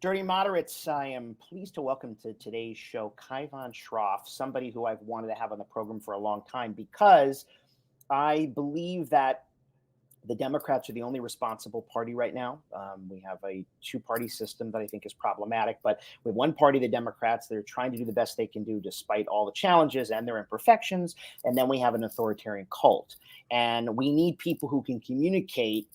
Dirty Moderates, I am pleased to welcome to today's show Kaivan Shroff, somebody who I've wanted to have on the program for a long time because I believe that the Democrats are the only responsible party right now. We have a two-party system that I think is problematic, but with one party, the Democrats, they're trying to do the best they can do despite all the challenges and their imperfections. And then we have an authoritarian cult. And we need people who can communicate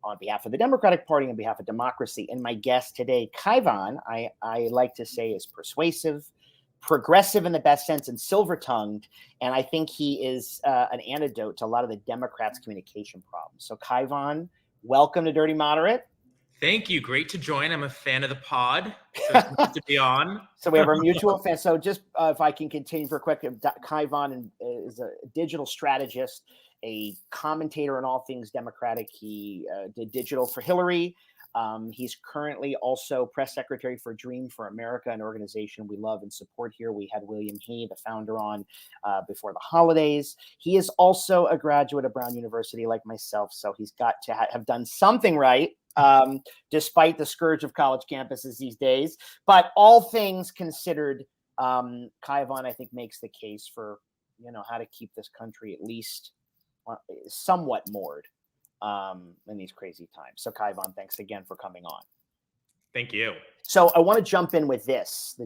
on behalf of the Democratic Party, on behalf of democracy. And my guest today, Kaivan, I like to say is persuasive, progressive in the best sense, and silver-tongued. And I think he is an antidote to a lot of the Democrats' communication problems. So Kaivan, welcome to Dirty Moderate. Thank you. Great to join. I'm a fan of the pod. So it's nice to be on. So we have our mutual fan. So just if I can continue for a quick, Kaivan is a digital strategist, a commentator on all things Democratic. He did digital for Hillary. He's currently also press secretary for Dream for America, an organization we love and support here. We had William Hay, the founder, on before the holidays. He is also a graduate of Brown University like myself, so he's got to have done something right, despite the scourge of college campuses these days. But all things considered, Kaivan, I think, makes the case for, how to keep this country at least somewhat moored in these crazy times. So Kaivan, thanks again for coming on. Thank you. So I want to jump in with this, the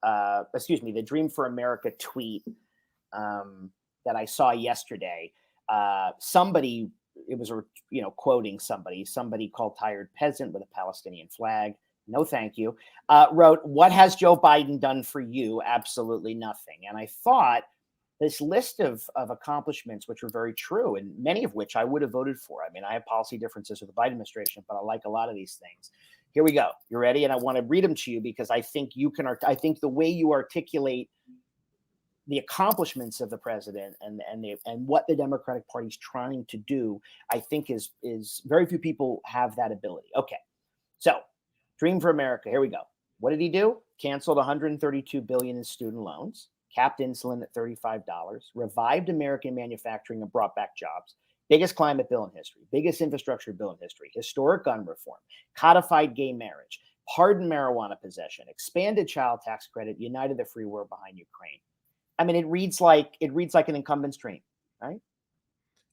the Dream for America tweet that I saw yesterday. Somebody, it was, quoting somebody called Tired Peasant with a Palestinian flag. No, thank you. Wrote, "What has Joe Biden done for you? Absolutely nothing." And I thought, this list of accomplishments, which were very true, and many of which I would have voted for. I mean, I have policy differences with the Biden administration, but I like a lot of these things. Here we go. You ready? And I want to read them to you because I think you can. I think the way you articulate the accomplishments of the president and what the Democratic Party is trying to do, I think is very few people have that ability. Okay, so Dream for America. Here we go. What did he do? Canceled $132 billion in student loans. Capped insulin at $35, revived American manufacturing and brought back jobs, biggest climate bill in history, biggest infrastructure bill in history, historic gun reform, codified gay marriage, pardoned marijuana possession, expanded child tax credit, united the free world behind Ukraine. I mean, it reads like an incumbent's dream, right?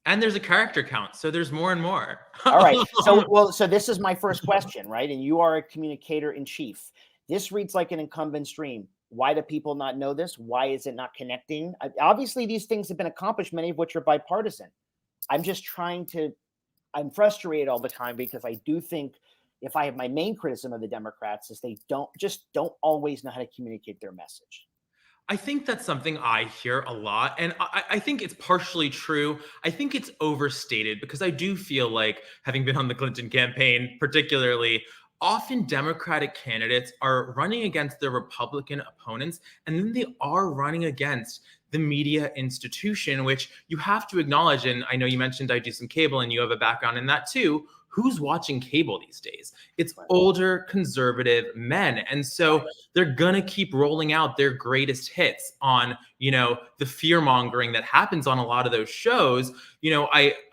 And there's a character count, so there's more and more. All right. So this is my first question, right? And you are a communicator in chief. This reads like an incumbent's dream. Why do people not know this? Why is it not connecting? Obviously, these things have been accomplished, many of which are bipartisan. I'm frustrated all the time because I do think if I have my main criticism of the Democrats is they don't always know how to communicate their message. I think that's something I hear a lot. And I think it's partially true. I think it's overstated because I do feel like, having been on the Clinton campaign particularly, often Democratic candidates are running against their Republican opponents, and then they are running against the media institution, which you have to acknowledge. And I know you mentioned I do some cable and you have a background in that too. Who's watching cable these days? It's older conservative men. And so they're going to keep rolling out their greatest hits on, the fear mongering that happens on a lot of those shows.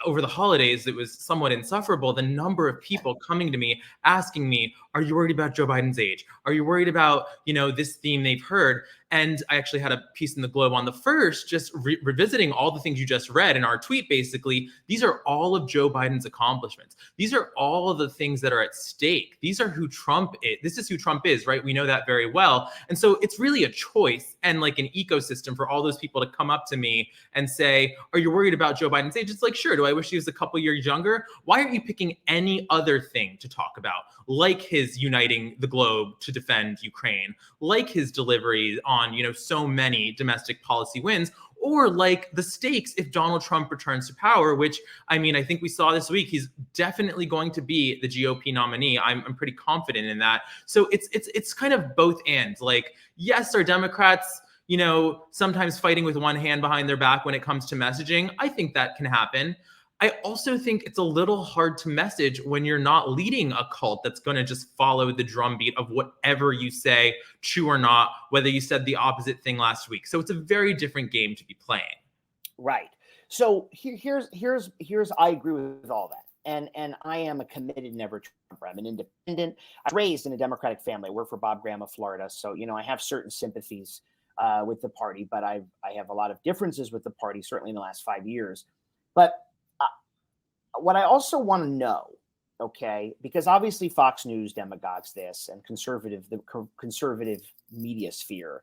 Over the holidays, it was somewhat insufferable. The number of people coming to me asking me, are you worried about Joe Biden's age? Are you worried about, this theme they've heard? And I actually had a piece in the Globe on the first, just revisiting all the things you just read in our tweet. Basically, these are all of Joe Biden's accomplishments. These are all of the things that are at stake. These are who Trump is. This is who Trump is, right? We know that very well. And so it's really a choice and like an ecosystem for all those people to come up to me and say, are you worried about Joe Biden's age? It's like, sure. Do I wish he was a couple years younger? Why aren't you picking any other thing to talk about? Like his uniting the globe to defend Ukraine, like his delivery on, so many domestic policy wins, or like the stakes if Donald Trump returns to power, which, I think we saw this week, he's definitely going to be the GOP nominee. I'm pretty confident in that. So it's kind of both ends. Like, yes, are Democrats, sometimes fighting with one hand behind their back when it comes to messaging? I think that can happen. I also think it's a little hard to message when you're not leading a cult that's going to just follow the drumbeat of whatever you say, true or not, whether you said the opposite thing last week. So it's a very different game to be playing. Right. So here's I agree with all that. and I am a committed never Trumper. I'm an independent. I was raised in a Democratic family. I work for Bob Graham of Florida, so I have certain sympathies with the party, but I have a lot of differences with the party, certainly in the last 5 years. But what I also want to know, okay, because obviously Fox News demagogues this, and the conservative media sphere,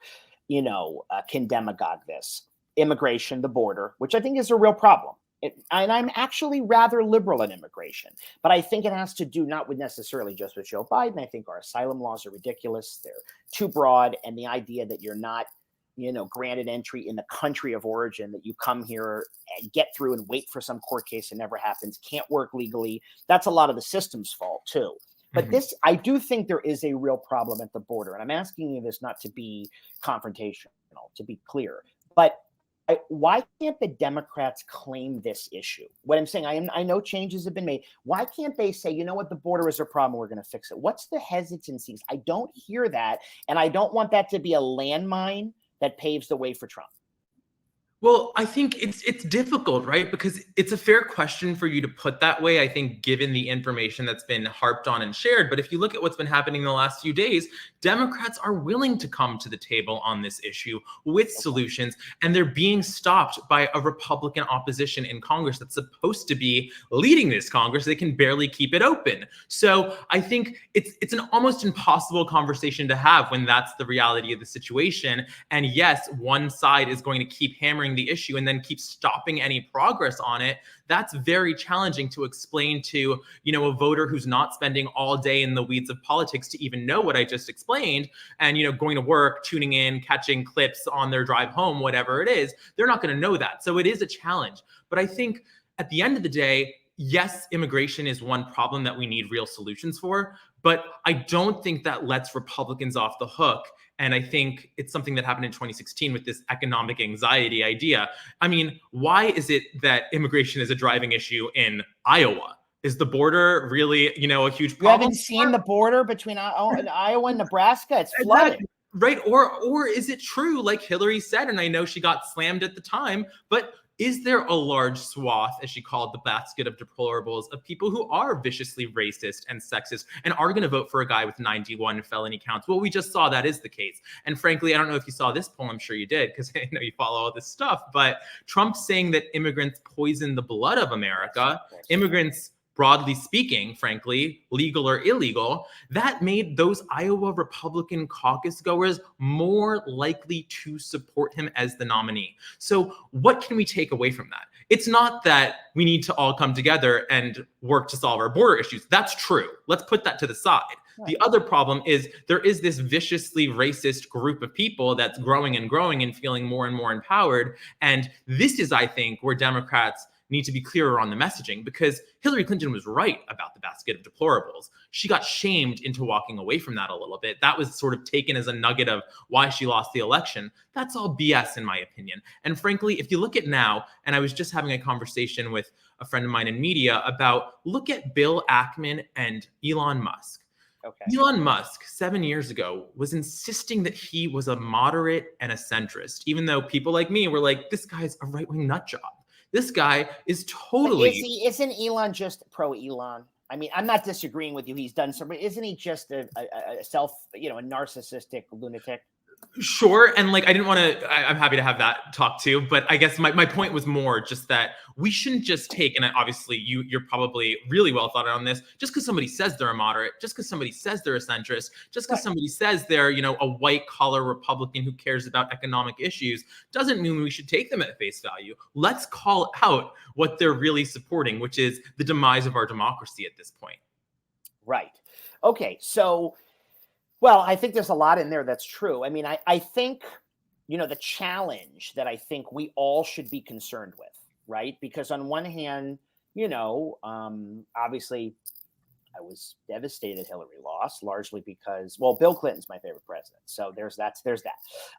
can demagogue this. Immigration, the border, which I think is a real problem. And I'm actually rather liberal in immigration, but I think it has to do not with necessarily just with Joe Biden. I think our asylum laws are ridiculous. They're too broad. And the idea that you're not, granted entry in the country of origin, that you come here and get through and wait for some court case and never happens, can't work legally. That's a lot of the system's fault too. But I do think there is a real problem at the border. And I'm asking you this not to be confrontational, to be clear, but why can't the Democrats claim this issue? What I'm saying, I know changes have been made. Why can't they say, you know what, the border is a problem, we're going to fix it? What's the hesitancies? I don't hear that, and I don't want that to be a landmine that paves the way for Trump. Well, I think it's difficult, right? Because it's a fair question for you to put that way, I think, given the information that's been harped on and shared. But if you look at what's been happening in the last few days, Democrats are willing to come to the table on this issue with solutions, and they're being stopped by a Republican opposition in Congress that's supposed to be leading this Congress. They can barely keep it open. So I think it's an almost impossible conversation to have when that's the reality of the situation. And yes, one side is going to keep hammering the issue and then keep stopping any progress on it. That's very challenging to explain to, a voter who's not spending all day in the weeds of politics to even know what I just explained, and, going to work, tuning in, catching clips on their drive home, whatever it is. They're not going to know that. So it is a challenge. But I think at the end of the day, yes, immigration is one problem that we need real solutions for, but I don't think that lets Republicans off the hook. And I think it's something that happened in 2016 with this economic anxiety idea. I mean, why is it that immigration is a driving issue in Iowa? Is the border really, a huge problem? You haven't seen the border between Iowa and Nebraska? It's flooded. Exactly. Right. Or is it true, like Hillary said, and I know she got slammed at the time, but is there a large swath, as she called the basket of deplorables, of people who are viciously racist and sexist and are going to vote for a guy with 91 felony counts? Well, we just saw that is the case. And frankly, I don't know if you saw this poll. I'm sure you did, because I know you follow all this stuff. But Trump saying that immigrants poison the blood of America, immigrants, broadly speaking, frankly, legal or illegal, that made those Iowa Republican caucus goers more likely to support him as the nominee. So what can we take away from that? It's not that we need to all come together and work to solve our border issues. That's true. Let's put that to the side. Right. The other problem is there is this viciously racist group of people that's growing and growing and feeling more and more empowered. And this is, I think, where Democrats need to be clearer on the messaging, because Hillary Clinton was right about the basket of deplorables. She got shamed into walking away from that a little bit. That was sort of taken as a nugget of why she lost the election. That's all BS, in my opinion. And frankly, if you look at now, and I was just having a conversation with a friend of mine in media about, look at Bill Ackman and Elon Musk. Okay. Elon Musk, 7 years ago, was insisting that he was a moderate and a centrist, even though people like me were like, this guy's a right-wing nut job. This guy is totally. Isn't Elon just pro Elon? I mean, I'm not disagreeing with you. He's done some, but isn't he just a narcissistic lunatic? Sure. And like, I didn't want to, I'm happy to have that talk too, but I guess my point was more just that we shouldn't just take, and obviously you're probably really well thought out on this, just because somebody says they're a moderate, just because somebody says they're a centrist, just because somebody says they're, a white collar Republican who cares about economic issues, doesn't mean we should take them at face value. Let's call out what they're really supporting, which is the demise of our democracy at this point. Right. Okay. So, well, I think there's a lot in there that's true. I mean, I think, the challenge that I think we all should be concerned with, right? Because on one hand, obviously I was devastated Hillary lost, largely because, well, Bill Clinton's my favorite president. So there's that.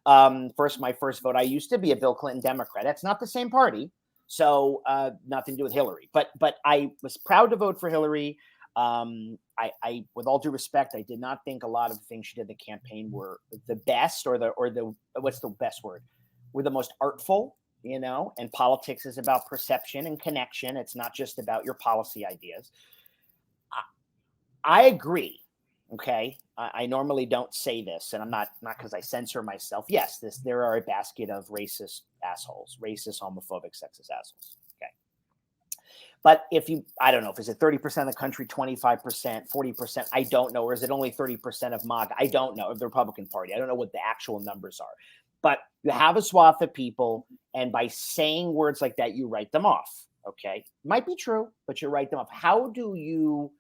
My first vote, I used to be a Bill Clinton Democrat. That's not the same party. So nothing to do with Hillary, but I was proud to vote for Hillary. I, with all due respect, I did not think a lot of the things she did in the campaign were the best, or the what's the best word? Were the most artful. and politics is about perception and connection. It's not just about your policy ideas. I agree. Okay. I normally don't say this, and I'm not because I censor myself. Yes, there are a basket of racist assholes, racist, homophobic, sexist assholes. Okay. But I don't know if it's 30% of the country, 25%, 40%, I don't know. Or is it only 30% of MAGA? I don't know, of the Republican Party. I don't know what the actual numbers are. But you have a swath of people, and by saying words like that, you write them off. Okay. Might be true, but you write them off. How do you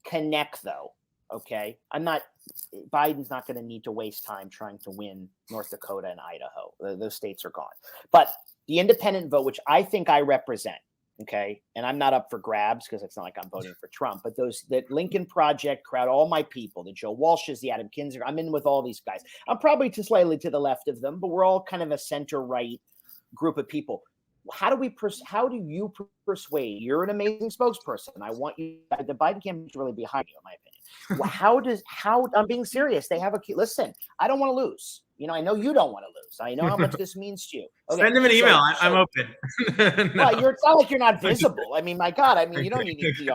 connect, though? Okay. Biden's not going to need to waste time trying to win North Dakota and Idaho. Those states are gone. But the independent vote, which I think I represent, okay, and I'm not up for grabs because it's not like I'm voting for Trump, but that Lincoln Project crowd, all my people, the Joe Walshes, the Adam Kinzinger, I'm in with all these guys. I'm probably too slightly to the left of them, but we're all kind of a center-right group of people. How do you persuade? You're an amazing spokesperson. I want you. The Biden campaign is really behind you, in my opinion. How I'm being serious. They have listen. I don't want to lose. I know you don't want to lose. I know how much this means to you. Okay, send him an email. I'm open. No. Well, it's not like you're not visible. I mean, my God. You don't need any PR.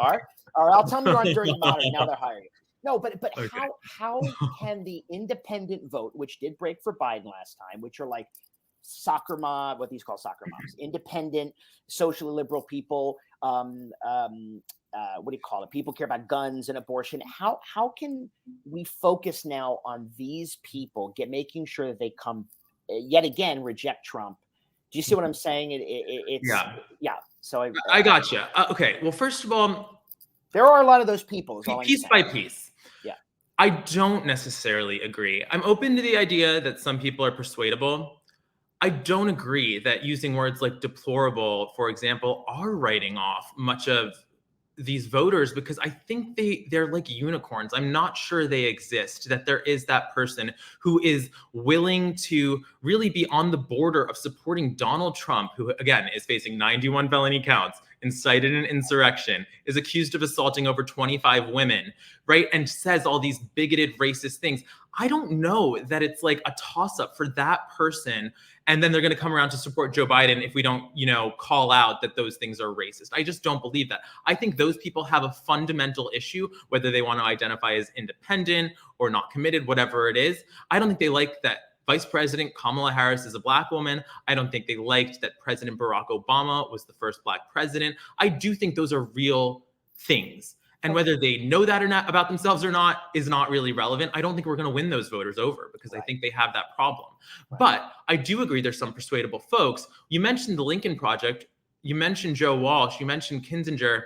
All right, I'll tell them you're on Dirty Modern. Now they're hiring you. No, but okay. How can the independent vote, which did break for Biden last time, which are like soccer mom, what these call soccer moms, independent, socially liberal people, what do you call it? People care about guns and abortion. How can we focus now on these people, making sure that they come yet again reject Trump? Do you see what I'm saying? It's yeah. So I gotcha. Okay. Well, first of all, there are a lot of those people. Piece by piece. Yeah. I don't necessarily agree. I'm open to the idea that some people are persuadable. I don't agree that using words like deplorable, for example, are writing off much of these voters, because I think they're like unicorns. I'm not sure they exist, that there is that person who is willing to really be on the border of supporting Donald Trump, who, again, is facing 91 felony counts, incited an insurrection, is accused of assaulting over 25 women, right? And says all these bigoted, racist things. I don't know that it's like a toss-up for that person, and then they're going to come around to support Joe Biden if we don't, call out that those things are racist. I just don't believe that. I think those people have a fundamental issue, whether they want to identify as independent or not committed, whatever it is. I don't think they like that Vice President Kamala Harris is a Black woman. I don't think they liked that President Barack Obama was the first Black president. I do think those are real things. And whether they know that or not about themselves or not is not really relevant. I don't think we're going to win those voters over, because I think they have that problem. But I do agree there's some persuadable folks. You mentioned the Lincoln Project. You mentioned Joe Walsh. You mentioned Kinzinger.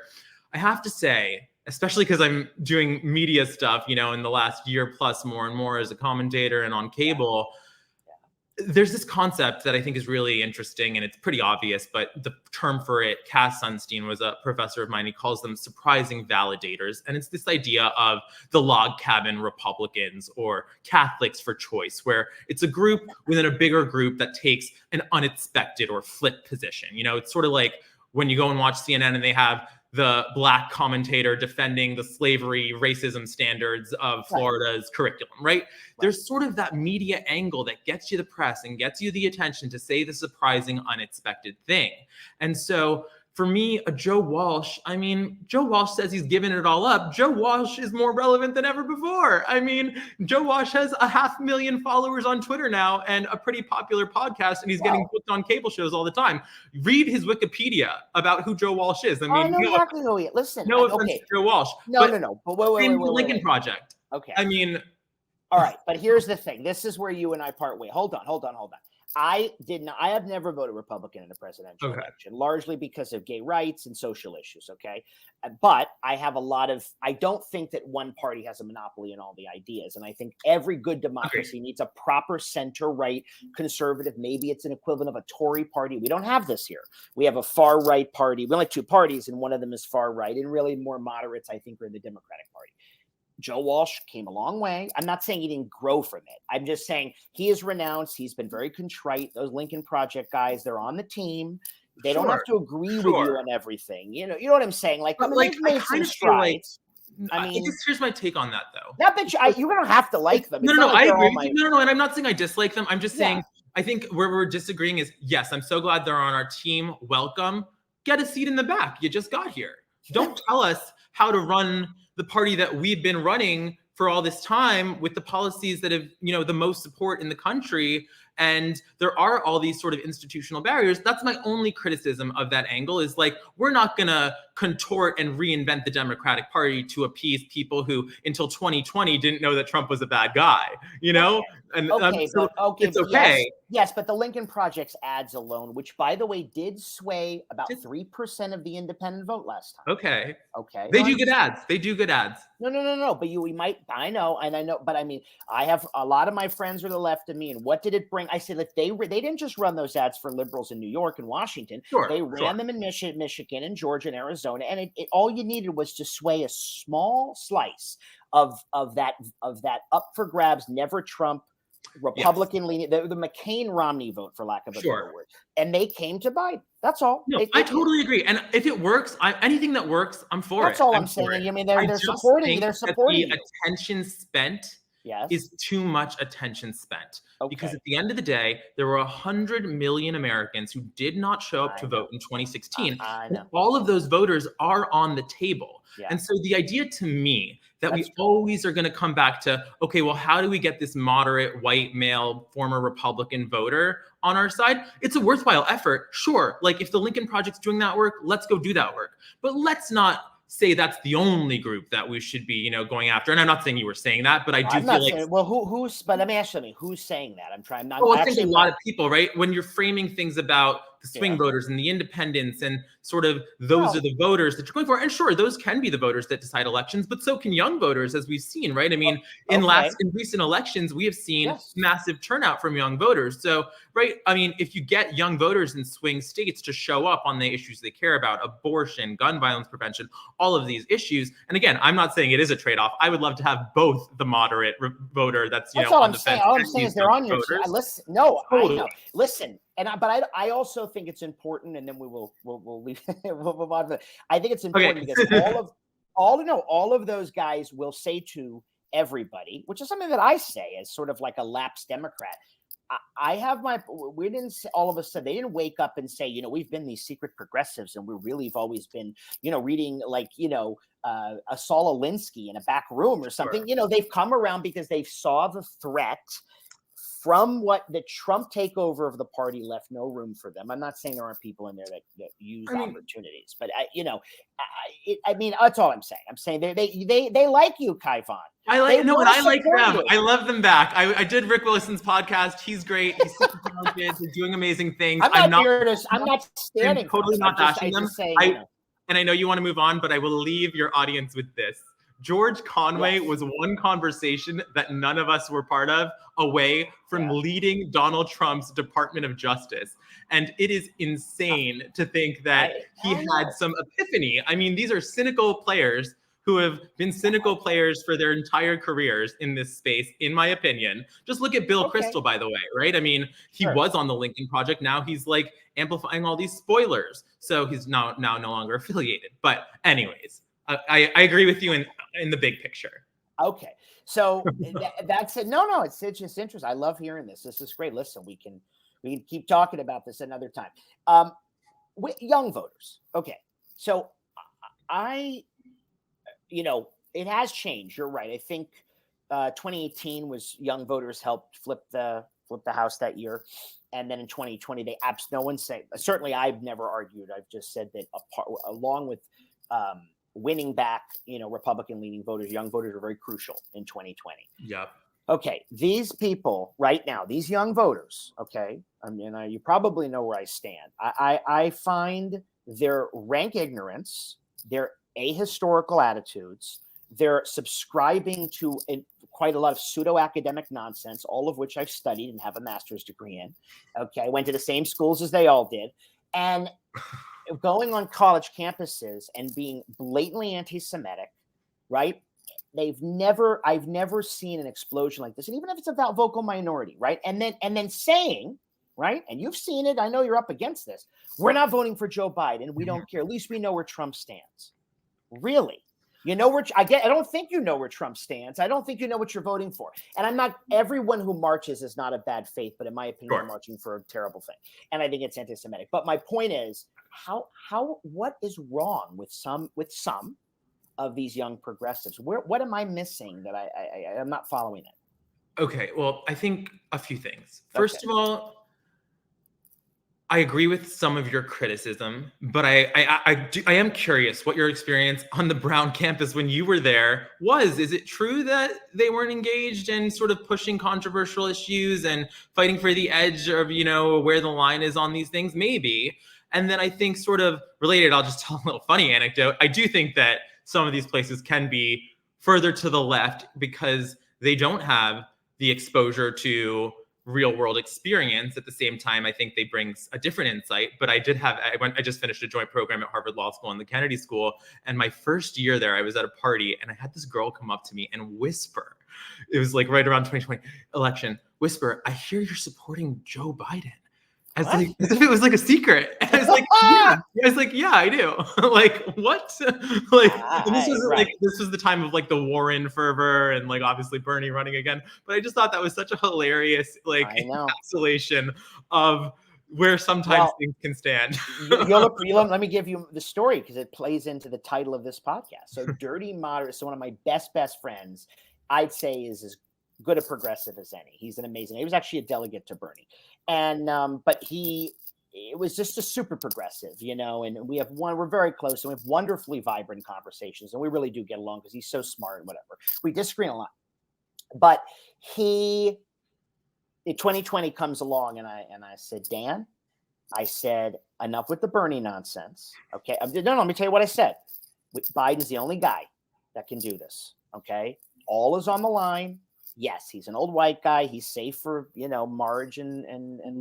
I have to say, especially because I'm doing media stuff, in the last year plus more and more as a commentator and on cable, there's this concept that I think is really interesting, and it's pretty obvious, but the term for it, Cass Sunstein was a professor of mine. He calls them surprising validators. And it's this idea of the log cabin Republicans or Catholics for choice, where it's a group within a bigger group that takes an unexpected or flip position. It's sort of like when you go and watch CNN and they have the Black commentator defending the slavery, racism standards of Florida's curriculum, right? There's sort of that media angle that gets you the press and gets you the attention to say the surprising, unexpected thing. And so for me, Joe Walsh says he's given it all up. Joe Walsh is more relevant than ever before. Joe Walsh has 500,000 followers on Twitter now and a pretty popular podcast, and he's getting booked on cable shows all the time. Read his Wikipedia about who Joe Walsh is. I know exactly who he is. Listen, no offense to Joe Walsh. No. But wait. The Lincoln Project. Okay. All right, but here's the thing. This is where you and I part way. Hold on. I have never voted Republican in a presidential election, largely because of gay rights and social issues. Okay. But I have I don't think that one party has a monopoly on all the ideas. And I think every good democracy needs a proper center-right conservative. Maybe it's an equivalent of a Tory party. We don't have this here. We have a far-right party. We only have two parties, and one of them is far-right, and really more moderates, I think, are in the Democratic Party. Joe Walsh came a long way. I'm not saying he didn't grow from it. I'm just saying he is renounced. He's been very contrite. Those Lincoln Project guys, they're on the team. They don't have to agree with you on everything. You know what I'm saying? They've made some strides. Here's my take on that, though. Not that you don't have to like them. No, I agree with you. No, and I'm not saying I dislike them. I'm just saying I think where we're disagreeing is, yes, I'm so glad they're on our team. Welcome. Get a seat in the back. You just got here. Don't tell us how to run the party that we've been running for all this time with the policies that have, the most support in the country. And there are all these sort of institutional barriers. That's my only criticism of that angle, is like, we're not going to contort and reinvent the Democratic Party to appease people who until 2020 didn't know that Trump was a bad guy, Okay. And But it's okay. Yes, but the Lincoln Project's ads alone, which by the way did sway about 3% of the independent vote last time. Okay. Okay. They do good ads. They do good ads. No. But I know. But I mean, I have a lot of my friends are the left of me. And what did it bring? I said that they didn't just run those ads for liberals in New York and Washington. They ran them in Michigan and Georgia and Arizona. And it all you needed was to sway a small slice of that up for grabs, never Trump, Republican leaning, the McCain-Romney vote, for lack of a better word. And they came to Biden. That's all. No, I totally agree. And if it works, anything that works, I'm for it. That's all I'm saying. I mean, they're supporting. They're supporting. The attention spent is too much attention spent. Because at the end of the day, there were 100 million Americans who did not show up to vote in 2016. And all of those voters are on the table. And so the idea to me that we always are going to come back to, okay, well, how do we get this moderate white male former Republican voter on our side? It's a worthwhile effort. Sure. Like, if the Lincoln Project's doing that work, let's go do that work. But let's not say that's the only group that we should be, going after. And I'm not saying you were saying that, but I do feel like. Saying, well, but let me ask you something. Who's saying that? I'm trying not. Well, I think a lot of people, right? When you're framing things about the swing voters and the independents and sort of those are the voters that you're going for. And sure, those can be the voters that decide elections, but so can young voters, as we've seen, right? I mean, in recent elections, we have seen massive turnout from young voters. So, right, I mean, if you get young voters in swing states to show up on the issues they care about, abortion, gun violence prevention, all of these issues. And again, I'm not saying it is a trade-off. I would love to have both the moderate voter that's, on the fence. All I'm saying is they're on your team. Listen, no, totally. I know. Listen. But I also think it's important, and then we'll leave. We'll move on. I think it's important because all of those guys will say to everybody, which is something that I say as sort of like a lapsed Democrat. We didn't all of a sudden, they didn't wake up and say, we've been these secret progressives and we've always been, reading like, a Saul Alinsky in a back room or something. They've come around because they saw the threat from what the Trump takeover of the party left no room for them. I'm not saying there aren't people in there that use opportunities, but I mean, that's all I'm saying. I'm saying they like you, Kaivan. I like them. I love them back. I did Rick Willison's podcast. He's great. He's super talented. He's doing amazing things. I'm not standing. I'm totally not bashing them. And I know you want to move on, but I will leave your audience with this. George Conway was one conversation that none of us were part of away from leading Donald Trump's Department of Justice. And it is insane to think that he had some epiphany. I mean, these are cynical players who have been cynical players for their entire careers in this space, in my opinion. Just look at Bill Kristol, by the way, right? I mean, he was on the Lincoln Project. Now he's like amplifying all these spoilers. So he's now no longer affiliated. But anyways, I agree with you in the big picture. Okay. So that's it. No, it's just interesting. I love hearing this. This is great. Listen, we can keep talking about this another time. Young voters. Okay. So it has changed. You're right. I think 2018 was young voters helped flip the House that year. And then in 2020, no one say, certainly I've never argued. I've just said that along with winning back, Republican leaning voters, young voters are very crucial in 2020. Yep. Okay. These people right now, these young voters, okay. I mean, you probably know where I stand. I find their rank ignorance, their ahistorical attitudes, they're subscribing to quite a lot of pseudo-academic nonsense, all of which I've studied and have a master's degree in. Okay. I went to the same schools as they all did. And going on college campuses and being blatantly anti-Semitic, right? I've never seen an explosion like this. And even if it's about vocal minority, right? And then saying, right? And you've seen it. I know you're up against this. We're not voting for Joe Biden. We don't care. At least we know where Trump stands. Really? You know where I don't think you know where Trump stands. I don't think you know what you're voting for. And I'm not. Everyone who marches is not of bad faith, but in my opinion, Sure. they're marching for a terrible thing. And I think it's anti-Semitic. But my point is, what is wrong with some of these young progressives? What am I missing that I'm not following it? Okay, well, I think a few things. First of all, I agree with some of your criticism, but I am curious what your experience on the Brown campus when you were there was. Is it true that they weren't engaged in sort of pushing controversial issues and fighting for the edge of, where the line is on these things? Maybe. And then I think sort of related, I'll just tell a little funny anecdote. I do think that some of these places can be further to the left because they don't have the exposure to real world experience. At the same time, I think they bring a different insight. But I just finished a joint program at Harvard Law School and the Kennedy School. And my first year there, I was at a party and I had this girl come up to me and whisper, it was like right around 2020 election, whisper, "I hear you're supporting Joe Biden." As if it was like a secret. And I was like, yeah. I was like, yeah, I do. Like, what? Like, and this was like, this was the time of like the Warren fervor and like obviously Bernie running again. But I just thought that was such a hilarious like encapsulation of where sometimes things can stand. Let me give you the story because it plays into the title of this podcast. So Dirty Moderate. So one of my best friends, I'd say, is as good a progressive as any. He's an amazing. He was actually a delegate to Bernie. And but it was just a super progressive, and we're very close and we have wonderfully vibrant conversations and we really do get along because he's so smart and whatever. We disagree a lot. But in 2020 comes along and I said, Dan, I said, enough with the Bernie nonsense. Okay. No, let me tell you what I said. Biden's the only guy that can do this. Okay. All is on the line. Yes, he's an old white guy. He's safe for, Marge and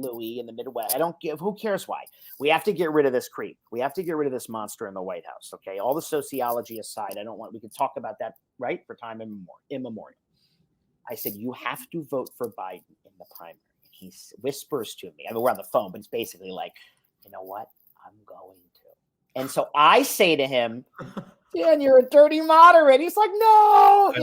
Louis in the Midwest. Who cares why? We have to get rid of this creep. We have to get rid of this monster in the White House. Okay. All the sociology aside, we could talk about that, right? For time immemorial. I said, you have to vote for Biden in the primary. He whispers to me, we're on the phone, but it's basically like, you know what? I'm going to. And so I say to him, Dan, you're a dirty moderate. He's like, no,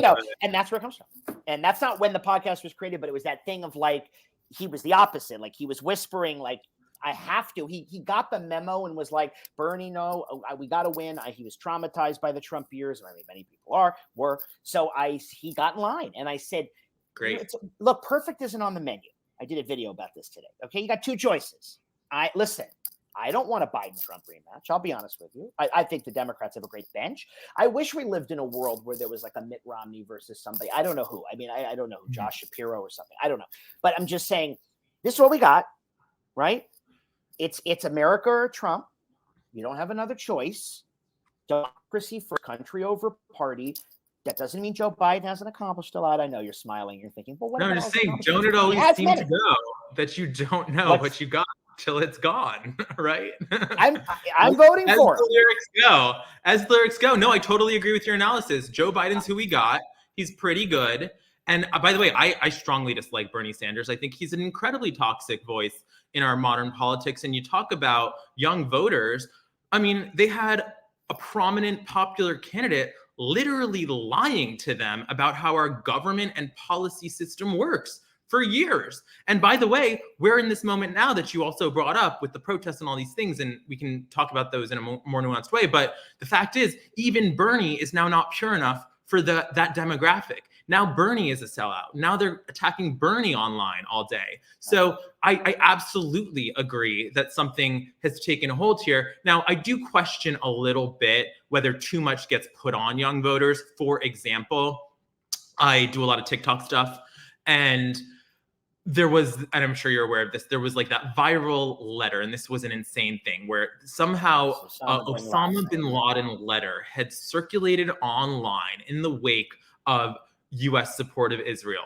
and that's where it comes from. And that's not when the podcast was created, but it was that thing of like, he was the opposite. Like he was whispering, like, I have to. He got the memo and was like, Bernie, no, we got to win. He was traumatized by the Trump years. And I mean, many people were. So he got in line and I said, great. Look, perfect isn't on the menu. I did a video about this today. Okay. You got two choices. Listen. I don't want a Biden-Trump rematch. I'll be honest with you. I think the Democrats have a great bench. I wish we lived in a world where there was like a Mitt Romney versus somebody. I don't know who. I mean, I don't know who, Josh Shapiro or something. I don't know. But I'm just saying, this is what we got, right? It's America or Trump. You don't have another choice. Democracy for country over party. That doesn't mean Joe Biden hasn't accomplished a lot. I know you're smiling. You're thinking, well, what? No, I'm just saying, don't it always seem to go that you don't know what you got till it's gone, right? I'm voting for it. As the lyrics go. No, I totally agree with your analysis. Joe Biden's who we got. He's pretty good. And by the way, I strongly dislike Bernie Sanders. I think he's an incredibly toxic voice in our modern politics. And you talk about young voters. I mean, they had a prominent popular candidate literally lying to them about how our government and policy system works for years. And by the way, we're in this moment now that you also brought up with the protests and all these things, and we can talk about those in a more nuanced way. But the fact is, even Bernie is now not pure enough for that demographic. Now Bernie is a sellout. Now they're attacking Bernie online all day. So I absolutely agree that something has taken hold here. Now, I do question a little bit whether too much gets put on young voters. For example, I do a lot of TikTok stuff, and there was, and I'm sure you're aware of this, there was like that viral letter, and this was an insane thing, where somehow Osama bin Laden letter had circulated online in the wake of US support of Israel.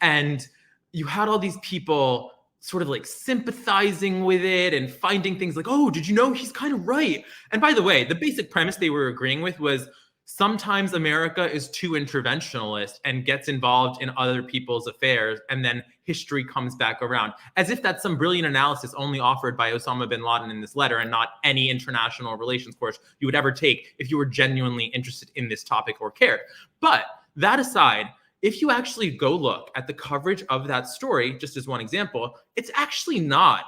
And you had all these people sort of like sympathizing with it and finding things like, oh, did you know he's kind of right? And by the way, the basic premise they were agreeing with was Sometimes America is too interventionalist and gets involved in other people's affairs, and then history comes back around. As if that's some brilliant analysis only offered by Osama bin Laden in this letter and not any international relations course you would ever take if you were genuinely interested in this topic or cared. But that aside, if you actually go look at the coverage of that story, just as one example, it's actually not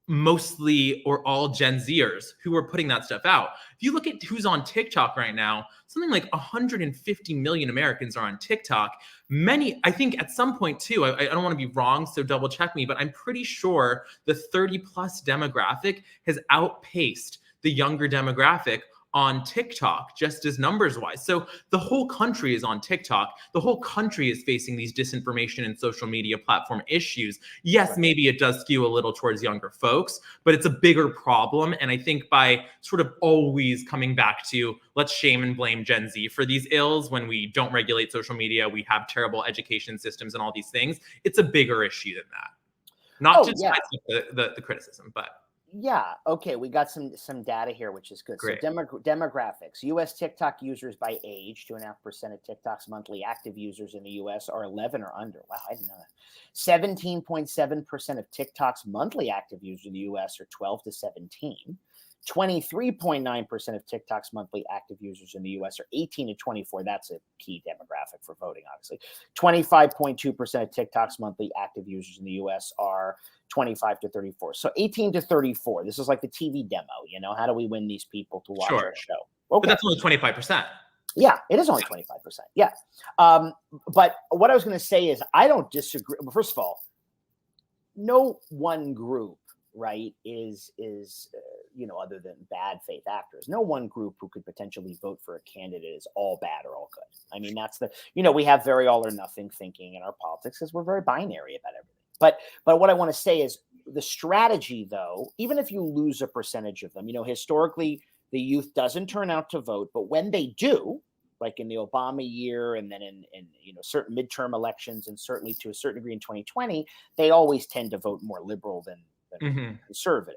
mostly or all Gen Zers who are putting that stuff out. If you look at who's on TikTok right now, something like 150 million Americans are on TikTok. Many, I think at some point too, I don't want to be wrong, so double check me, but I'm pretty sure the 30 plus demographic has outpaced the younger demographic on TikTok, just as numbers wise. So the whole country is on TikTok. The whole country is facing these disinformation and social media platform issues. Yes, maybe it does skew a little towards younger folks, but it's a bigger problem. And I think by sort of always coming back to let's shame and blame Gen Z for these ills when we don't regulate social media, we have terrible education systems and all these things, it's a bigger issue than that. Not just the criticism, but yeah. Okay. We got some data here, which is good. Great. So demographics, U.S. TikTok users by age, 2.5% of TikTok's monthly active users in the U.S. are 11 or under. Wow. I didn't know that. 17.7% of TikTok's monthly active users in the U.S. are 12 to 17. 23.9% of TikTok's monthly active users in the U.S. are 18 to 24. That's a key demographic for voting, obviously. 25.2% of TikTok's monthly active users in the U.S. are 25 to 34. So 18 to 34. This is like the TV demo, you know, how do we win these people to watch our show? Okay. But that's only 25%. Yeah, it is only 25%. Yeah. But what I was going to say is I don't disagree. First of all, no one group, right, is you know, other than bad faith actors, no one group who could potentially vote for a candidate is all bad or all good. I mean, that's the, you know, we have very all or nothing thinking in our politics because we're very binary about everything. But what I want to say is the strategy, though, even if you lose a percentage of them, you know, historically the youth doesn't turn out to vote, but when they do, like in the Obama year and then in you know, certain midterm elections and certainly to a certain degree in 2020, they always tend to vote more liberal than conservative.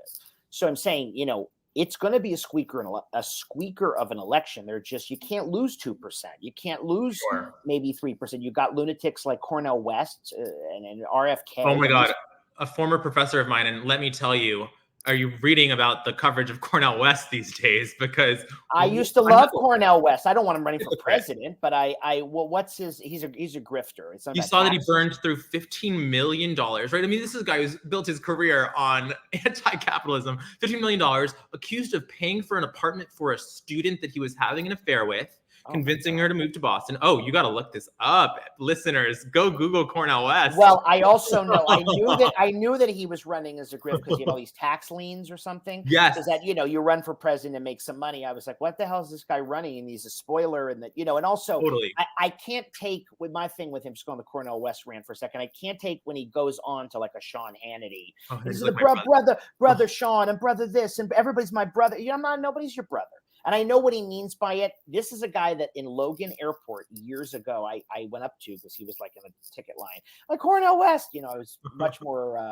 So I'm saying, you know, it's going to be a squeaker of an election. They're just, you can't lose 2%. You can't lose maybe 3%. You got lunatics like Cornel West and RFK. Oh my God. A former professor of mine. And let me tell you, are you reading about the coverage of Cornel West these days? Because I used to love Cornel West. I don't want him running for president, but well, what's his? He's a grifter. You saw that he burned through $15 million, right? I mean, this is a guy who's built his career on anti-capitalism. $15 million, accused of paying for an apartment for a student that he was having an affair with, convincing her to move to Boston. Oh, you got to look this up, listeners. Go Google Cornel West. Well, I also know I knew that he was running as a grift because he had all these tax liens or something. Yes, because that, you know, you run for president and make some money. I was like, what the hell is this guy running? And he's a spoiler, and that, you know, and also totally. I can't take with my thing with him. Just going to Cornel West rant for a second. I can't take when he goes on to like a Sean Hannity. He's like the brother Sean and brother this and everybody's my brother. You know, nobody's your brother. And I know what he means by it. This is a guy that in Logan Airport years ago, I went up to because he was like in a ticket line. Like Cornel West, you know, I was much more,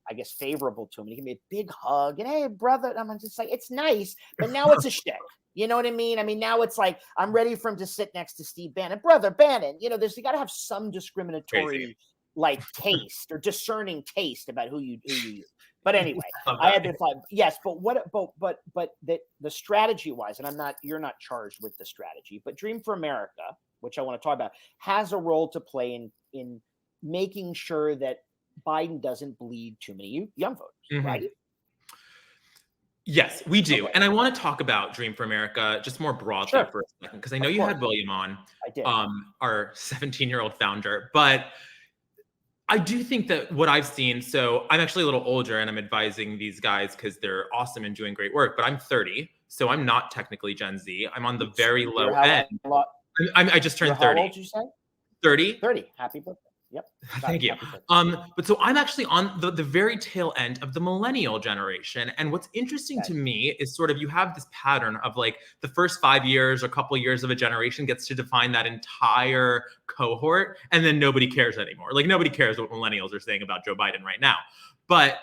I guess, favorable to him. And he gave me a big hug and, hey, brother. And I'm just like, it's nice, but now it's a shtick. You know what I mean? I mean, now it's like, I'm ready for him to sit next to Steve Bannon. Brother Bannon, you know, you got to have some discriminatory like taste or discerning taste about who you use. But anyway, I had to find, yes, but the strategy wise, and you're not charged with the strategy, but Dream for America, which I want to talk about, has a role to play in making sure that Biden doesn't bleed too many young voters, right? Yes, we do. Okay. And I want to talk about Dream for America just more broadly for a second, because I know you had William on, I did. Our 17-year-old founder, but I do think that what I've seen, so I'm actually a little older and I'm advising these guys because they're awesome and doing great work, but I'm 30, so I'm not technically Gen Z. I'm on the very low end. I just turned 30. How old did you say? 30. 30. Happy birthday. Yep. Thank you. But so I'm actually on the very tail end of the millennial generation. And what's interesting to me is sort of you have this pattern of like the first 5 years or couple of years of a generation gets to define that entire cohort. And then nobody cares anymore. Like nobody cares what millennials are saying about Joe Biden right now. But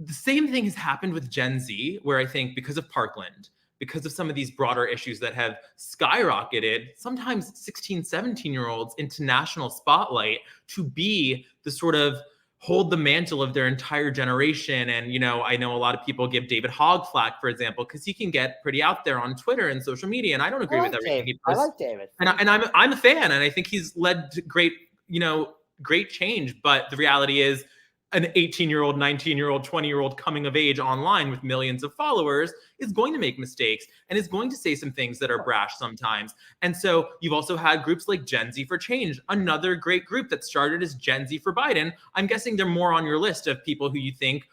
the same thing has happened with Gen Z, where I think because of Parkland, because of some of these broader issues that have skyrocketed, sometimes 16, 17-year-olds into national spotlight to be the sort of hold the mantle of their entire generation. And, I know a lot of people give David Hogg flack, for example, because he can get pretty out there on Twitter and social media. And I don't agree with everything he I posts. like David. And I'm a fan, and I think he's led to great change. But the reality is, an 18-year-old, 19-year-old, 20-year-old coming of age online with millions of followers is going to make mistakes and is going to say some things that are brash sometimes. And so you've also had groups like Gen Z for Change, another great group that started as Gen Z for Biden. I'm guessing they're more on your list of people who you think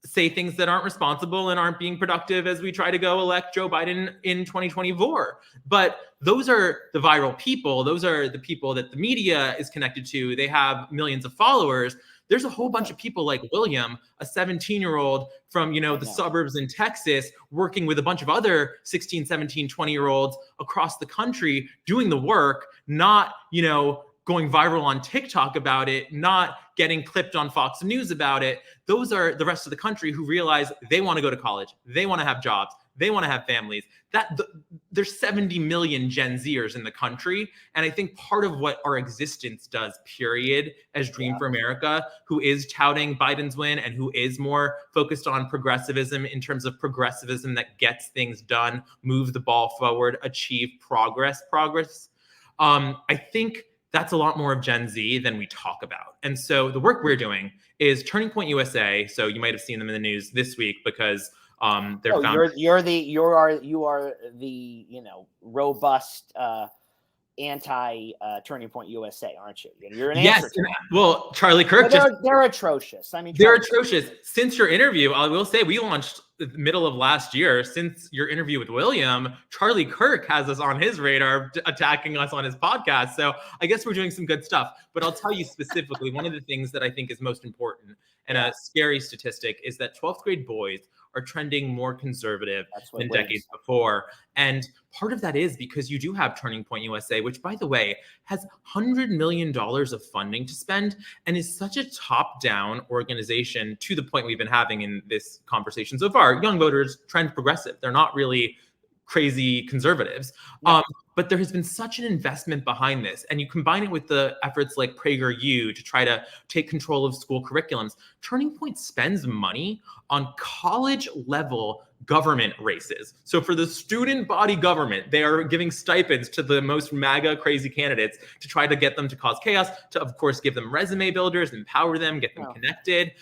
say things that aren't responsible and aren't being productive as we try to go elect Joe Biden in 2024. But those are the viral people. Those are the people that the media is connected to. They have millions of followers. There's a whole bunch of people like William, a 17-year-old from, the suburbs in Texas, working with a bunch of other 16, 17, 20-year-olds across the country, doing the work, not, going viral on TikTok about it, not getting clipped on Fox News about it. Those are the rest of the country who realize they want to go to college. They want to have jobs. They want to have families. There's 70 million Gen Zers in the country. And I think part of what our existence does, period, as Dream for America, who is touting Biden's win and who is more focused on progressivism in terms of progressivism that gets things done, move the ball forward, achieve progress. I think that's a lot more of Gen Z than we talk about. And so the work we're doing is Turning Point USA. So you might have seen them in the news this week because they're found. You are the robust anti Turning Point USA, aren't you? You're an answer to that. Well, Charlie Kirk. They're atrocious. I mean, they're atrocious. Since your interview, I will say we launched the middle of last year. Since your interview with William, Charlie Kirk has us on his radar, attacking us on his podcast. So I guess we're doing some good stuff. But I'll tell you specifically, one of the things that I think is most important and a scary statistic is that 12th grade boys are trending more conservative than decades before. And part of that is because you do have Turning Point USA, which, by the way, has $100 million of funding to spend and is such a top-down organization, to the point we've been having in this conversation so far. Young voters trend progressive. They're not really crazy conservatives. But there has been such an investment behind this. And you combine it with the efforts like PragerU to try to take control of school curriculums. Turning Point spends money on college level government races. So for the student body government, they are giving stipends to the most MAGA crazy candidates to try to get them to cause chaos, to, of course, give them resume builders, empower them, get them connected.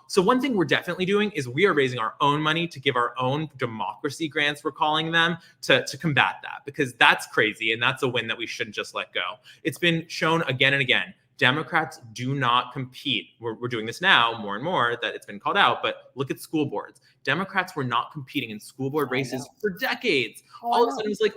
So one thing we're definitely doing is we are raising our own money to give our own democracy grants, we're calling them, to combat that, because that's crazy. And that's a win that we shouldn't just let go. It's been shown again and again. Democrats do not compete. We're doing this now more and more, that it's been called out, but look at school boards. Democrats were not competing in school board races for decades. All of a sudden it's like,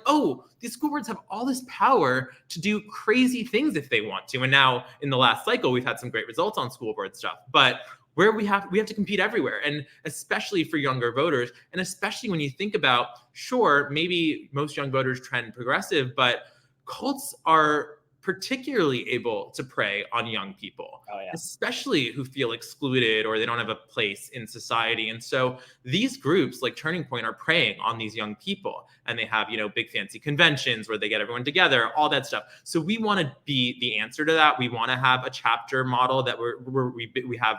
these school boards have all this power to do crazy things if they want to. And now in the last cycle, we've had some great results on school board stuff, but where we have to compete everywhere, and especially for younger voters, and especially when you think about, sure, maybe most young voters trend progressive, but cults are particularly able to prey on young people, especially who feel excluded or they don't have a place in society. And so these groups like Turning Point are preying on these young people, and they have, big fancy conventions where they get everyone together, all that stuff. So we want to be the answer to that. We want to have a chapter model that we have,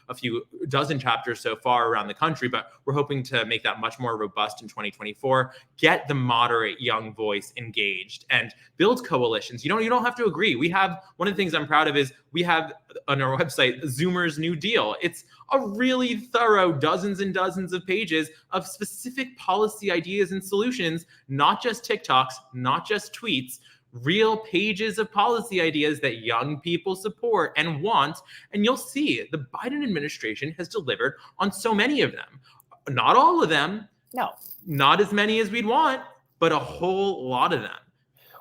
a few dozen chapters so far around the country, but we're hoping to make that much more robust in 2024, get the moderate young voice engaged and build coalitions. You don't have to agree. We have, one of the things I'm proud of is we have on our website, Zoomer's New Deal. It's a really thorough dozens and dozens of pages of specific policy ideas and solutions, not just TikToks, not just tweets, real pages of policy ideas that young people support and want. And you'll see the Biden administration has delivered on so many of them. Not all of them. No. Not as many as we'd want, but a whole lot of them.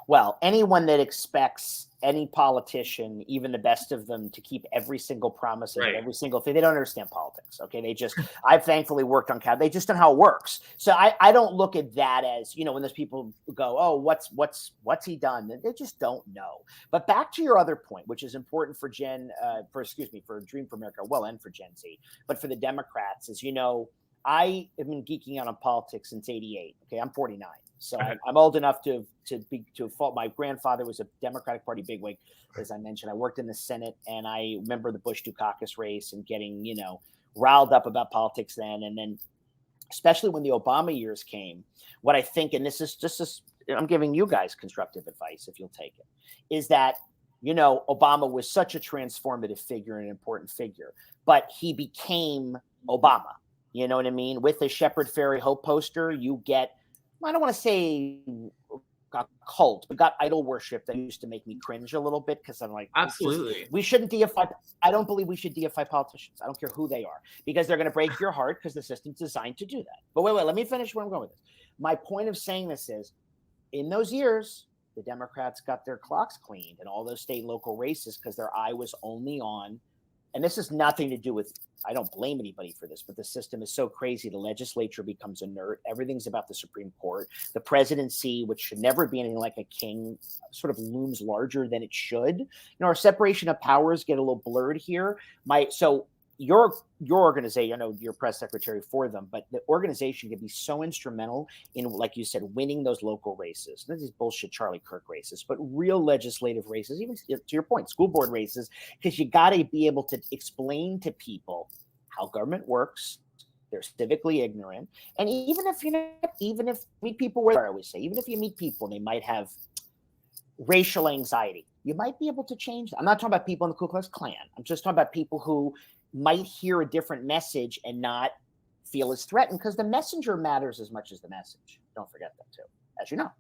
Well, anyone that expects any politician, even the best of them, to keep every single promise and every single thing, they don't understand politics. Okay. I've thankfully worked on they just don't know how it works. So I don't look at that as, when those people go, oh, what's he done? They just don't know. But back to your other point, which is important for for Dream for America, well, and for Gen Z, but for the Democrats is, I have been geeking out on politics since '88. Okay, I'm 49, so Okay. I'm old enough to fault. My grandfather was a Democratic Party bigwig, as I mentioned. I worked in the Senate, and I remember the Bush Dukakis race and getting riled up about politics then, and then especially when the Obama years came. What I think, and this is just I'm giving you guys constructive advice if you'll take it, is that Obama was such a transformative figure and an important figure, but he became Obama. You know what I mean? With the Shepherd Ferry Hope poster, you get, I don't want to say got cult, but got idol worship that used to make me cringe a little bit because I'm like, Absolutely. we shouldn't deify. I don't believe we should deify politicians. I don't care who they are because they're going to break your heart because the system's designed to do that. But wait, let me finish where I'm going with this. My point of saying this is, in those years, the Democrats got their clocks cleaned in all those state and local races because their eye was only on, and this has nothing to do with, I don't blame anybody for this, but the system is so crazy. The legislature becomes inert. Everything's about the Supreme Court. The presidency, which should never be anything like a king, sort of looms larger than it should. Our separation of powers get a little blurred here. So your organization, I know you're press secretary for them, but the organization can be so instrumental in, like you said, winning those local races. This is bullshit Charlie Kirk races, but real legislative races, even to your point, school board races, because you got to be able to explain to people how government works. They're civically ignorant. And even if meet people where I always say, even if you meet people, they might have racial anxiety. You might be able to change that. I'm not talking about people in the Ku Klux Klan. I'm just talking about people who might hear a different message and not feel as threatened, because the messenger matters as much as the message. Don't forget that too, as you know.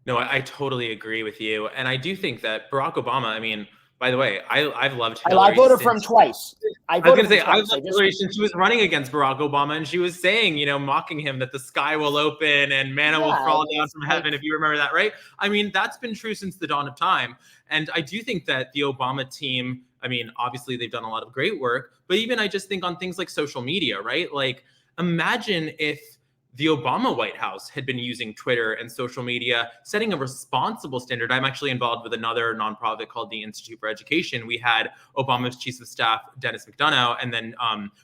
No, I totally agree with you. And I do think that Barack Obama, I mean, by the way, I've loved Hillary. I voted for him twice. I was going to say, I've loved Hillary since she was running against Barack Obama, and she was saying, mocking him that the sky will open and manna will fall down from heaven, if you remember that, right? I mean, that's been true since the dawn of time. And I do think that the Obama team, I mean, obviously they've done a lot of great work, but even I just think on things like social media, right? Like, imagine if the Obama White House had been using Twitter and social media, setting a responsible standard. I'm actually involved with another nonprofit called the Institute for Education. We had Obama's chief of staff, Dennis McDonough, and then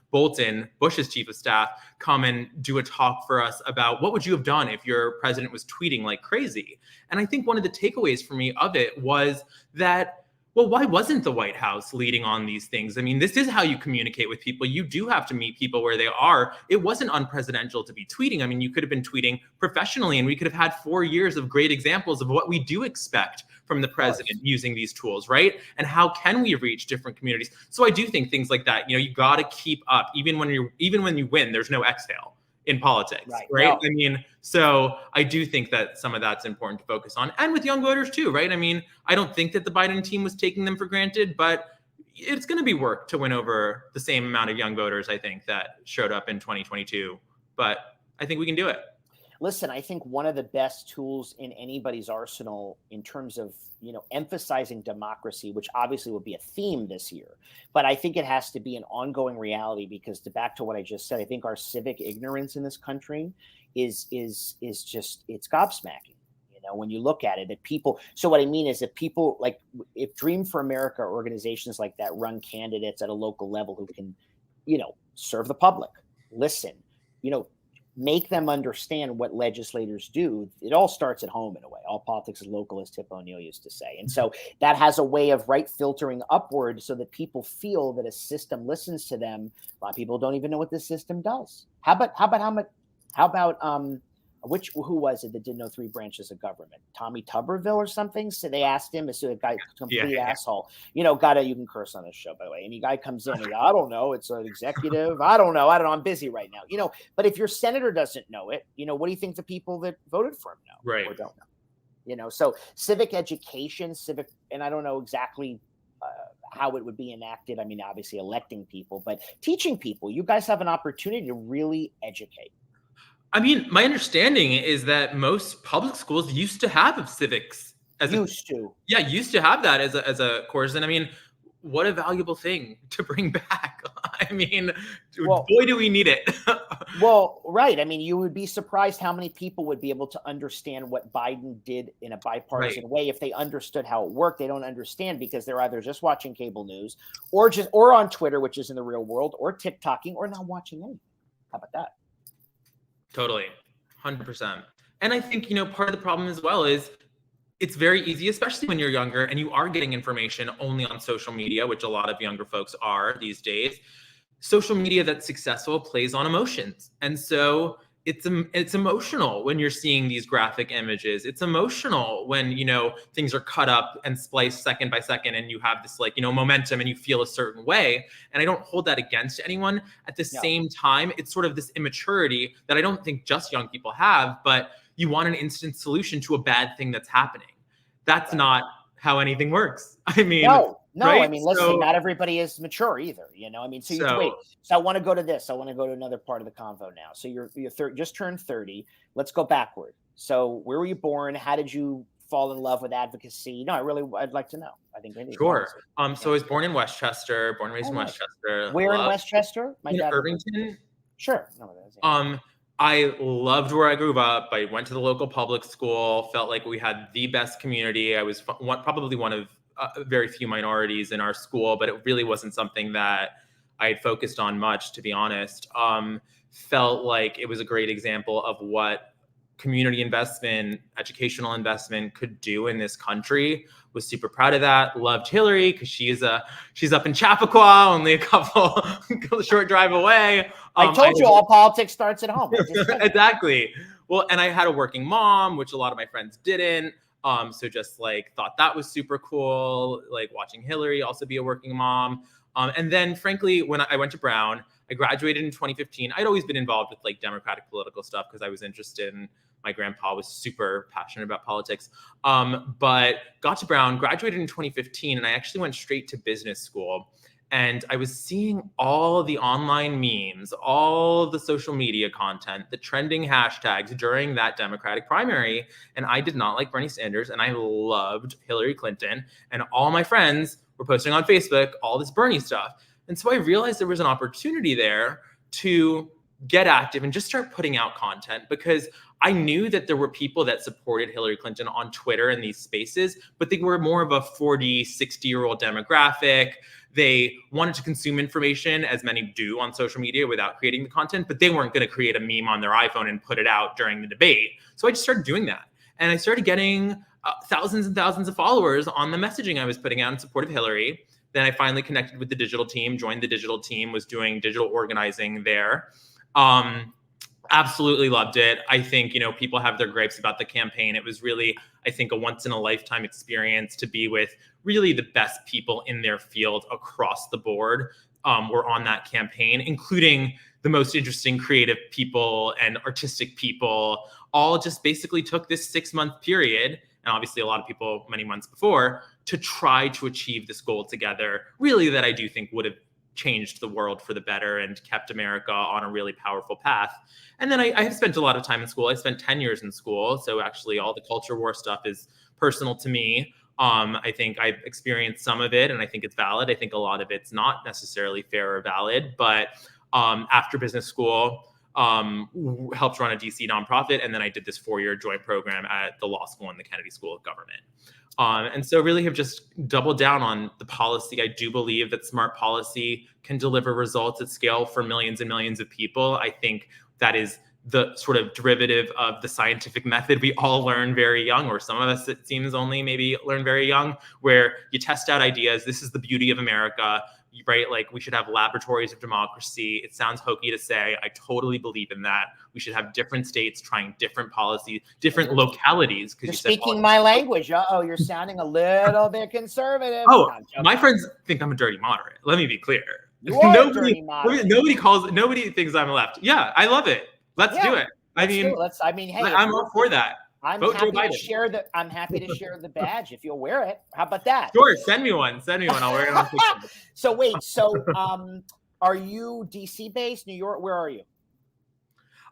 Bolton, Bush's chief of staff, come and do a talk for us about what would you have done if your president was tweeting like crazy. And I think one of the takeaways for me of it was that, well, why wasn't the White House leading on these things? I mean, this is how you communicate with people. You do have to meet people where they are. It wasn't unpresidential to be tweeting. I mean, you could have been tweeting professionally, and we could have had 4 years of great examples of what we do expect from the president using these tools, right? And how can we reach different communities? So I do think things like that, you got to keep up. Even when you win, there's no exhale in politics, right? No. I mean, so I do think that some of that's important to focus on, and with young voters too, right? I mean, I don't think that the Biden team was taking them for granted, but it's going to be work to win over the same amount of young voters, I think, that showed up in 2022. But I think we can do it. Listen, I think one of the best tools in anybody's arsenal in terms of, emphasizing democracy, which obviously will be a theme this year, but I think it has to be an ongoing reality, because back to what I just said, I think our civic ignorance in this country is just, it's gobsmacking. When you look at it, that people, so what I mean is that people, like, if Dream for America organizations like that run candidates at a local level who can, serve the public, listen, make them understand what legislators do. It all starts at home in a way. All politics is local, as Tip O'Neill used to say. And so that has a way of filtering upward so that people feel that a system listens to them. A lot of people don't even know what the system does. How about who was it that didn't know 3 branches of government? Tommy Tuberville or something? So they asked him, so a guy, complete asshole, you can curse on this show, by the way. And the guy comes in, and I don't know, it's an executive. I don't know. I'm busy right now. But if your senator doesn't know it, what do you think the people that voted for him know? Right. Or don't know? So civic education, and I don't know exactly how it would be enacted. I mean, obviously electing people, but teaching people. You guys have an opportunity to really educate. I mean, my understanding is that most public schools used to have civics used to have that as a course. And I mean, what a valuable thing to bring back. I mean, Well, boy, do we need it. Well, right. I mean, you would be surprised how many people would be able to understand what Biden did in a bipartisan way if they understood how it worked. They don't understand because they're either just watching cable news or on Twitter, which is in the real world, or TikToking, or not watching anything. How about that? Totally. 100%. And I think, part of the problem as well is it's very easy, especially when you're younger and you are getting information only on social media, which a lot of younger folks are these days. Social media that's successful plays on emotions. And so it's emotional when you're seeing these graphic images. It's emotional when, things are cut up and spliced second by second and you have this momentum and you feel a certain way. And I don't hold that against anyone. At the same time, it's sort of this immaturity that I don't think just young people have, but you want an instant solution to a bad thing that's happening. That's not how anything works. I mean, no. Right? I mean, listen, not everybody is mature either. I mean, so you wait. So I want to go to this. I want to go to another part of the convo now. So you're just turned 30. Let's go backward. So where were you born? How did you fall in love with advocacy? No, I'd like to know. I think I need. Sure. So I was born in Westchester, born and raised in Westchester. Where in Westchester? My dad Irvington. Sure. I loved where I grew up. I went to the local public school, felt like we had the best community. I was probably one of very few minorities in our school, but it really wasn't something that I had focused on much, to be honest. Felt like it was a great example of what community investment, educational investment could do in this country. Was super proud of that. Loved Hillary because she's up in Chappaqua, only a couple short drive away. I told you all politics starts at home. Exactly. Well, and I had a working mom, which a lot of my friends didn't. So just thought that was super cool, watching Hillary also be a working mom. And then frankly, when I went to Brown, I graduated in 2015. I'd always been involved with Democratic political stuff because I was interested in, my grandpa was super passionate about politics. But got to Brown, graduated in 2015, and I actually went straight to business school. And I was seeing all the online memes, all the social media content, the trending hashtags during that Democratic primary. And I did not like Bernie Sanders, and I loved Hillary Clinton. And all my friends were posting on Facebook all this Bernie stuff. And so I realized there was an opportunity there to get active and just start putting out content, because I knew that there were people that supported Hillary Clinton on Twitter in these spaces, but they were more of a 40, 60-year-old demographic. They wanted to consume information, as many do on social media, without creating the content, but they weren't going to create a meme on their iPhone and put it out during the debate. So I just started doing that. And I started getting thousands and thousands of followers on the messaging I was putting out in support of Hillary. Then I finally connected with the digital team, joined the digital team, was doing digital organizing there. Absolutely loved it. I think, people have their gripes about the campaign. It was really, I think, a once in a lifetime experience to be with really the best people in their field across the board. Were on that campaign, including the most interesting creative people and artistic people, all just basically took this 6-month period, and obviously a lot of people many months before, to try to achieve this goal together, really, that I do think would have changed the world for the better and kept America on a really powerful path. And then I have spent a lot of time in school. I spent 10 years in school. So actually all the culture war stuff is personal to me. I think I've experienced some of it, and I think it's valid. I think a lot of it's not necessarily fair or valid, but after business school, helped run a DC nonprofit. And then I did this 4-year joint program at the law school and the Kennedy School of Government. And so really have just doubled down on the policy. I do believe that smart policy can deliver results at scale for millions and millions of people. I think that is the sort of derivative of the scientific method we all learn very young, or some of us, it seems, only maybe learn very young, where you test out ideas. This is the beauty of America, right? We should have laboratories of democracy. It sounds hokey to say. I totally believe in that. We should have different states trying different policies, different localities. You're speaking my language. Uh-oh, you're sounding a little bit conservative. Oh, my friends think I'm a dirty moderate. Let me be clear. You are a dirty moderate. Nobody thinks I'm left. Yeah, I love it. Let's do it. Hey, I'm all for that. I'm happy to share the badge if you'll wear it. How about that? Sure, send me one. I'll wear it on picture. So wait, are you DC based, New York? Where are you?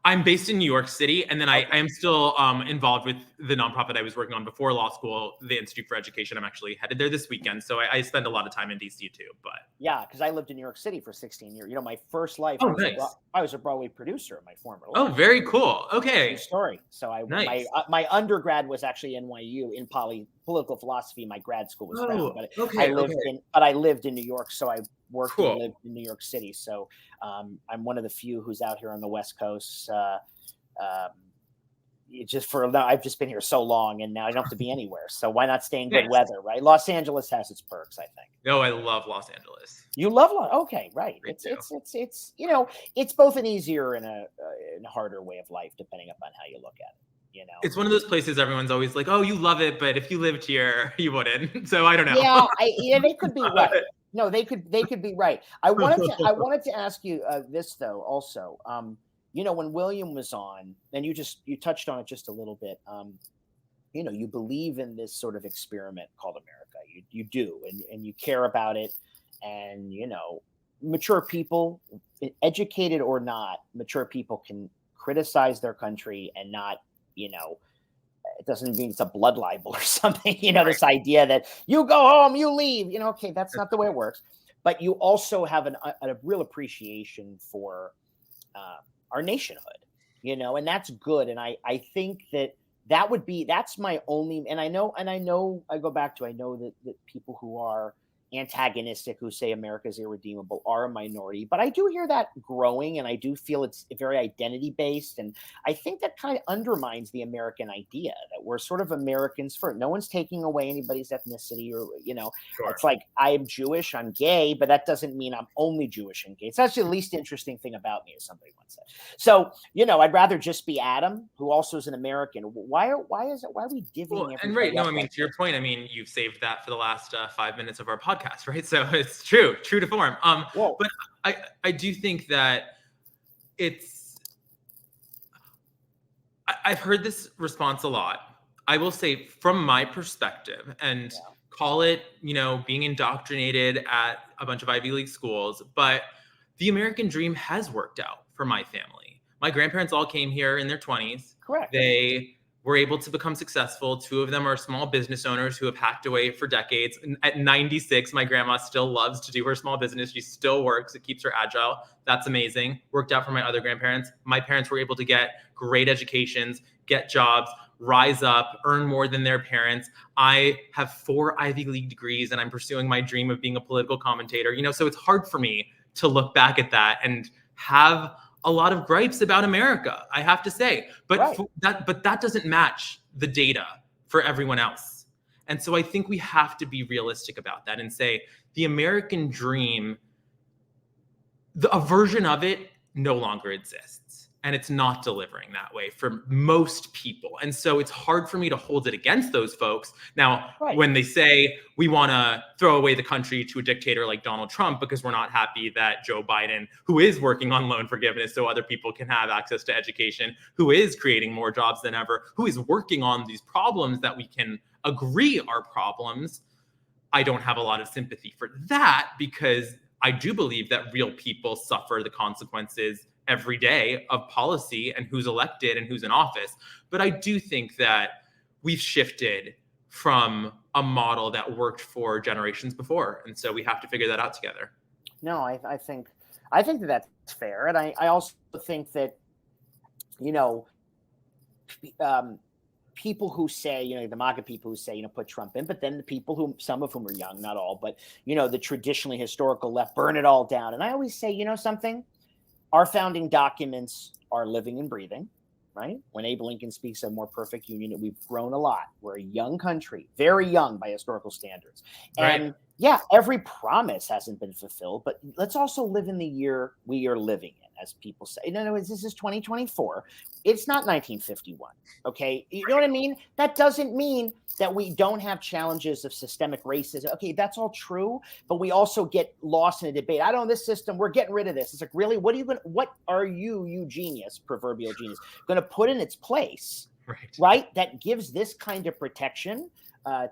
I'm based in New York City, and then I am still involved with the nonprofit I was working on before law school, the Institute for Education. I'm actually headed there this weekend, so I spend a lot of time in DC too. But yeah, because I lived in New York City for 16 years. You know, my first life, oh, nice. I was a Broadway producer in my former Oh, life. very cool. True Okay, story. So nice. my undergrad was actually NYU in political philosophy. My grad school was Brown, Oh, but okay, okay, I lived in New York, so I worked and cool. lived in New York City. So I'm one of the few who's out here on the West Coast. Um, I've just been here so long, and now I don't have to be anywhere. So why not stay in good Nice. weather, right? Los Angeles has its perks, I think. No, I love Los Angeles. You love okay, right? Me It's you know, it's both an easier and a harder way of life, depending upon how you look at it. You know, It's one of those places everyone's always like, "Oh, you love it," but if you lived here, you wouldn't. So I don't know. yeah, they could be right. No, they could be right. I wanted to ask you this though, also. You know, when William was on, and you touched on it just a little bit. You know, you believe in this sort of experiment called America. You do, and you care about it. And you know, mature people, educated or not, mature people can criticize their country and not, you know, it doesn't mean it's a blood libel or something. You know, Right. this idea that you go home, you leave. You know, okay, that's not the way it works. But you also have a real appreciation for our nationhood, you know, and that's good. And I think that's my only, and I know I go back to, I know that people who are antagonistic, who say America is irredeemable, are a minority, but I do hear that growing, and I do feel it's very identity based, and I think that kind of undermines the American idea that we're sort of Americans first. No one's taking away anybody's ethnicity, or you know, Sure. it's like I am Jewish, I'm gay, but that doesn't mean I'm only Jewish and gay. It's actually the least interesting thing about me, as somebody once said. So you know, I'd rather just be Adam, who also is an American. Why are we divvying Well, and everybody right, no, up I mean, like to your this? point, I mean, you've saved that for the last 5 minutes of our podcast, right? So it's true to form. Whoa. But I do think that it's. I've heard this response a lot. I will say, from my perspective, and Yeah. call it, you know, being indoctrinated at a bunch of Ivy League schools, but the American dream has worked out for my family. My grandparents all came here in their 20s. Correct. They were able to become successful. Two of them are small business owners who have hacked away for decades. At 96, my grandma still loves to do her small business. She still works. It keeps her agile. That's amazing. Worked out for my other grandparents. My parents were able to get great educations, get jobs, rise up, earn more than their parents. I have 4 Ivy League degrees, and I'm pursuing my dream of being a political commentator. You know, so it's hard for me to look back at that and have a lot of gripes about America, I have to say. But Right. that doesn't match the data for everyone else. And so I think we have to be realistic about that and say the American dream, a version of it no longer exists. And it's not delivering that way for most people. And so it's hard for me to hold it against those folks. Now, Right. when they say we want to throw away the country to a dictator like Donald Trump because we're not happy that Joe Biden, who is working on loan forgiveness so other people can have access to education, who is creating more jobs than ever, who is working on these problems that we can agree are problems, I don't have a lot of sympathy for that, because I do believe that real people suffer the consequences every day of policy and who's elected and who's in office. But I do think that we've shifted from a model that worked for generations before. And so we have to figure that out together. No, I think that that's fair. And I also think that, you know, people who say, you know, the MAGA people who say, you know, put Trump in, but then the people who, some of whom are young, not all, but, you know, the traditionally historical left, burn it all down. And I always say, you know something, our founding documents are living and breathing, right? When Abe Lincoln speaks of more perfect union, we've grown a lot. We're a young country, very young by historical standards. And Right. yeah, every promise hasn't been fulfilled, but let's also live in the year we are living in, as people say. In other words, this is 2024. It's not 1951. Okay. You know what I mean? That doesn't mean that we don't have challenges of systemic racism. Okay, that's all true, but we also get lost in a debate. I don't know this system, we're getting rid of this. It's like, really, what are you genius, proverbial genius, going to put in its place? Right? That gives this kind of protection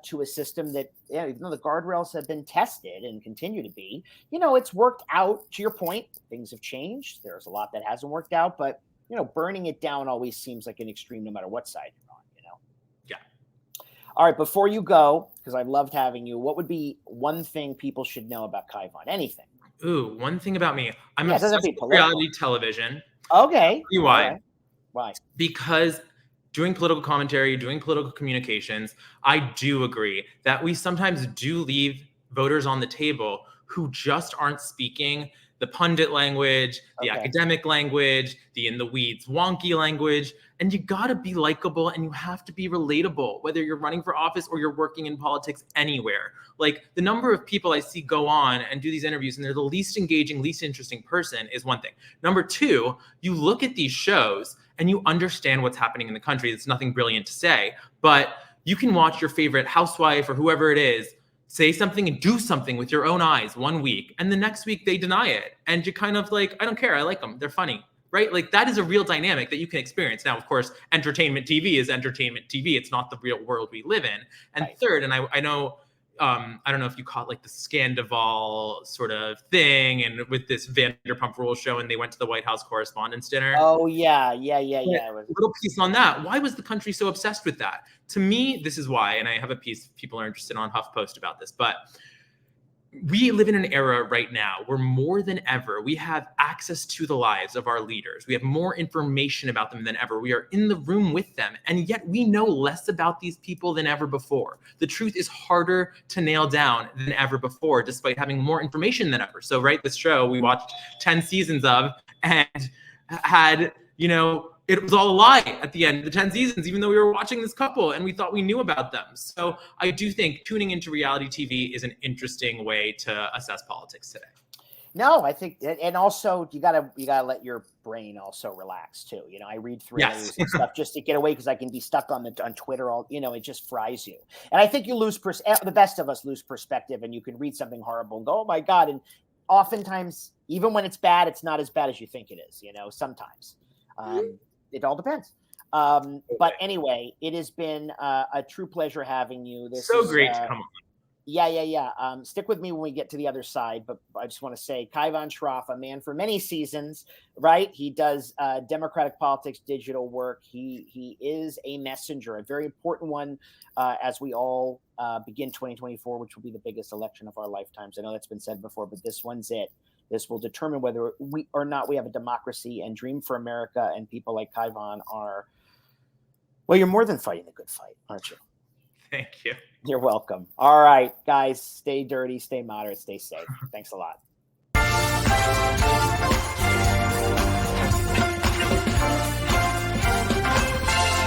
to a system that, even though the guardrails have been tested and continue to be, you know, it's worked out. To your point, things have changed. There's a lot that hasn't worked out, but burning it down always seems like an extreme no matter what side you're on, Yeah. All right, before you go, because I've loved having you, what would be one thing people should know about Kaivan? Anything. Ooh, one thing about me. I'm Yeah, it doesn't have obsessed to be with political. reality television. Okay. I'll tell you why. All right. Why? Because doing political commentary, doing political communications, I do agree that we sometimes do leave voters on the table who just aren't speaking the pundit language, the Okay. academic language, the in the weeds wonky language. And you got to be likable and you have to be relatable, whether you're running for office or you're working in politics anywhere. Like the number of people I see go on and do these interviews and they're the least engaging, least interesting person is one thing. Number two, you look at these shows and you understand what's happening in the country. It's nothing brilliant to say, but you can watch your favorite housewife or whoever it is say something and do something with your own eyes one week, and the next week they deny it. And you're kind of like, I don't care. I like them. They're funny, right? Like that is a real dynamic that you can experience. Now, of course, entertainment TV is entertainment TV. It's not the real world we live in. And Right. third, and I know, I don't know if you call it like the Scandival sort of thing, and with this Vanderpump Rules show, and they went to the White House Correspondents' Dinner. Oh yeah. It was... A little piece on that. Why was the country so obsessed with that? To me, this is why, and I have a piece people are interested on HuffPost about this, but we live in an era right now where more than ever, we have access to the lives of our leaders. We have more information about them than ever. We are in the room with them. And yet we know less about these people than ever before. The truth is harder to nail down than ever before, despite having more information than ever. So, right, this show we watched 10 seasons of and had, it was all a lie at the end of the 10 seasons, even though we were watching this couple and we thought we knew about them. So I do think tuning into reality TV is an interesting way to assess politics today. No, I think, and also you gotta let your brain also relax too. I read thrillers and stuff just to get away because I can be stuck on Twitter all. It just fries you. And I think you lose the best of us lose perspective, and you can read something horrible and go, oh my god. And oftentimes, even when it's bad, it's not as bad as you think it is. Sometimes. It all depends. But anyway, it has been a true pleasure having you. This so is great to come on. Yeah. Stick with me when we get to the other side. But I just want to say, Kaivan Shroff, a man for many seasons, right? He does democratic politics, digital work. He is a messenger, a very important one as we all begin 2024, which will be the biggest election of our lifetimes. I know that's been said before, but this one's it. This will determine whether we or not we have a democracy, and Dream for America and people like Kaivan are, well, you're more than fighting the good fight, aren't you? Thank you. You're welcome. All right, guys, stay dirty, stay moderate, stay safe. Thanks a lot.